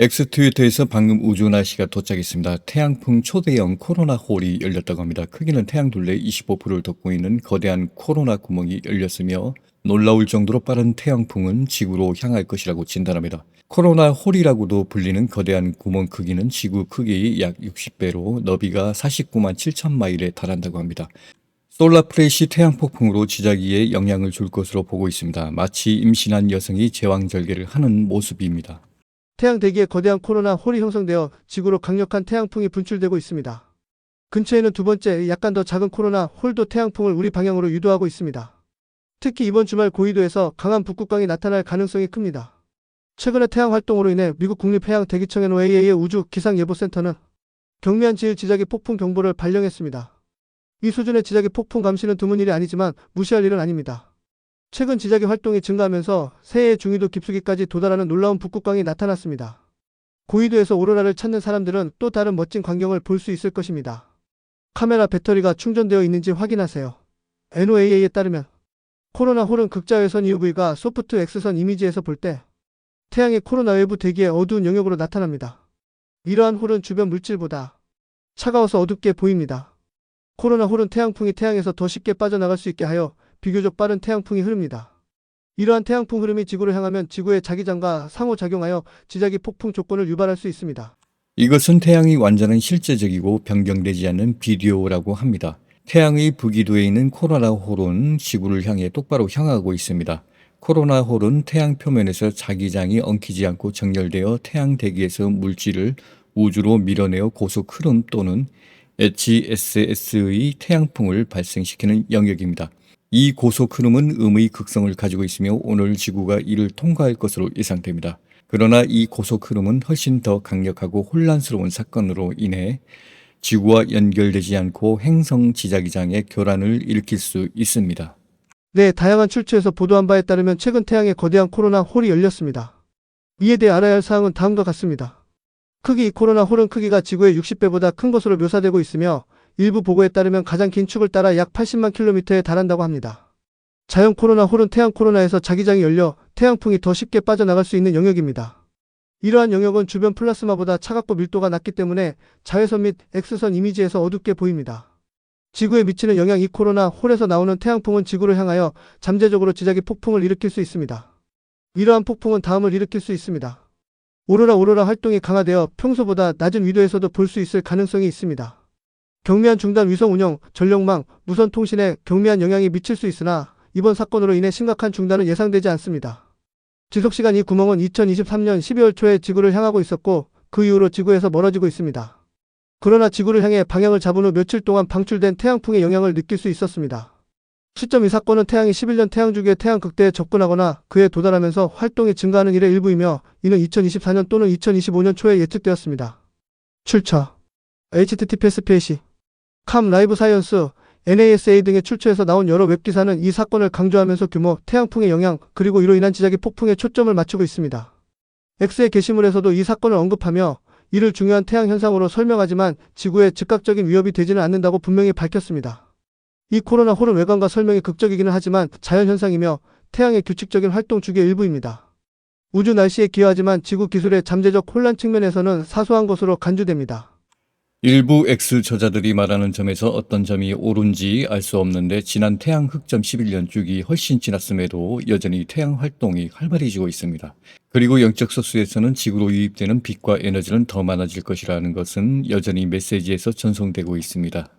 엑스트위터에서 방금 우주나시가 도착했습니다. 태양풍 초대형 코로나 홀이 열렸다고 합니다. 크기는 태양 둘레 25%를 덮고 있는 거대한 코로나 구멍이 열렸으며 놀라울 정도로 빠른 태양풍은 지구로 향할 것이라고 진단합니다. 코로나 홀이라고도 불리는 거대한 구멍 크기는 지구 크기의 약 60배로 너비가 49만 7천 마일에 달한다고 합니다. 솔라 플래시 태양폭풍으로 지자기에 영향을 줄 것으로 보고 있습니다. 마치 임신한 여성이 제왕절개를 하는 모습입니다. 태양 대기에 거대한 코로나 홀이 형성되어 지구로 강력한 태양풍이 분출되고 있습니다. 근처에는 두 번째 약간 더 작은 코로나 홀도 태양풍을 우리 방향으로 유도하고 있습니다. 특히 이번 주말 고위도에서 강한 북극광이 나타날 가능성이 큽니다. 최근의 태양 활동으로 인해 미국 국립해양대기청 NOAA의 우주기상예보센터는 경미한 지일 지자기 폭풍 경보를 발령했습니다. 이 수준의 지자기 폭풍 감시는 드문 일이 아니지만 무시할 일은 아닙니다. 최근 지자기 활동이 증가하면서 새해의 중위도 깊숙이까지 도달하는 놀라운 북극광이 나타났습니다. 고위도에서 오로라를 찾는 사람들은 또 다른 멋진 광경을 볼 수 있을 것입니다. 카메라 배터리가 충전되어 있는지 확인하세요. NOAA에 따르면 코로나 홀은 극자외선 UV가 소프트 X선 이미지에서 볼 때 태양의 코로나 외부 대기의 어두운 영역으로 나타납니다. 이러한 홀은 주변 물질보다 차가워서 어둡게 보입니다. 코로나 홀은 태양풍이 태양에서 더 쉽게 빠져나갈 수 있게 하여 비교적 빠른 태양풍이 흐릅니다. 이러한 태양풍 흐름이 지구를 향하면 지구의 자기장과 상호작용하여 지자기 폭풍 조건을 유발할 수 있습니다. 이것은 태양이 완전한 실제적이고 변경되지 않는 비디오라고 합니다. 태양의 북위도에 있는 코로나 홀은 지구를 향해 똑바로 향하고 있습니다. 코로나 홀은 태양 표면에서 자기장이 엉키지 않고 정렬되어 태양 대기에서 물질을 우주로 밀어내어 고속 흐름 또는 HSS의 태양풍을 발생시키는 영역입니다. 이 고속 흐름은 음의 극성을 가지고 있으며 오늘 지구가 이를 통과할 것으로 예상됩니다. 그러나 이 고속 흐름은 훨씬 더 강력하고 혼란스러운 사건으로 인해 지구와 연결되지 않고 행성 지자기장의 교란을 일으킬 수 있습니다. 네, 다양한 출처에서 보도한 바에 따르면 최근 태양에 거대한 코로나 홀이 열렸습니다. 이에 대해 알아야 할 사항은 다음과 같습니다. 이 코로나 홀은 크기가 지구의 60배보다 큰 것으로 묘사되고 있으며 일부 보고에 따르면 가장 긴 축을 따라 약 80만 킬로미터에 달한다고 합니다. 자연 코로나 홀은 태양 코로나에서 자기장이 열려 태양풍이 더 쉽게 빠져나갈 수 있는 영역입니다. 이러한 영역은 주변 플라스마보다 차갑고 밀도가 낮기 때문에 자외선 및 X선 이미지에서 어둡게 보입니다. 지구에 미치는 영향 이 코로나 홀에서 나오는 태양풍은 지구를 향하여 잠재적으로 지자기 폭풍을 일으킬 수 있습니다. 이러한 폭풍은 다음을 일으킬 수 있습니다. 오로라 활동이 강화되어 평소보다 낮은 위도에서도 볼 수 있을 가능성이 있습니다. 경미한 중단 위성 운영, 전력망, 무선 통신에 경미한 영향이 미칠 수 있으나 이번 사건으로 인해 심각한 중단은 예상되지 않습니다. 지속시간 이 구멍은 2023년 12월 초에 지구를 향하고 있었고 그 이후로 지구에서 멀어지고 있습니다. 그러나 지구를 향해 방향을 잡은 후 며칠 동안 방출된 태양풍의 영향을 느낄 수 있었습니다. 시점 이 사건은 태양이 11년 태양주기의 태양 극대에 접근하거나 그에 도달하면서 활동이 증가하는 일의 일부이며 이는 2024년 또는 2025년 초에 예측되었습니다. 출처 https 캄 라이브 사이언스, NASA 등의 출처에서 나온 여러 웹기사는 이 사건을 강조하면서 규모, 태양풍의 영향, 그리고 이로 인한 지자기 폭풍에 초점을 맞추고 있습니다. X의 게시물에서도 이 사건을 언급하며 이를 중요한 태양 현상으로 설명하지만 지구에 즉각적인 위협이 되지는 않는다고 분명히 밝혔습니다. 이 코로나 홀은 외관과 설명이 극적이기는 하지만 자연현상이며 태양의 규칙적인 활동 주기의 일부입니다. 우주 날씨에 기여하지만 지구 기술의 잠재적 혼란 측면에서는 사소한 것으로 간주됩니다. 일부 X 저자들이 말하는 점에서 어떤 점이 옳은지 알 수 없는데 지난 태양 흑점 11년 주기 훨씬 지났음에도 여전히 태양 활동이 활발해지고 있습니다. 그리고 영적 소스에서는 지구로 유입되는 빛과 에너지는 더 많아질 것이라는 것은 여전히 메시지에서 전송되고 있습니다.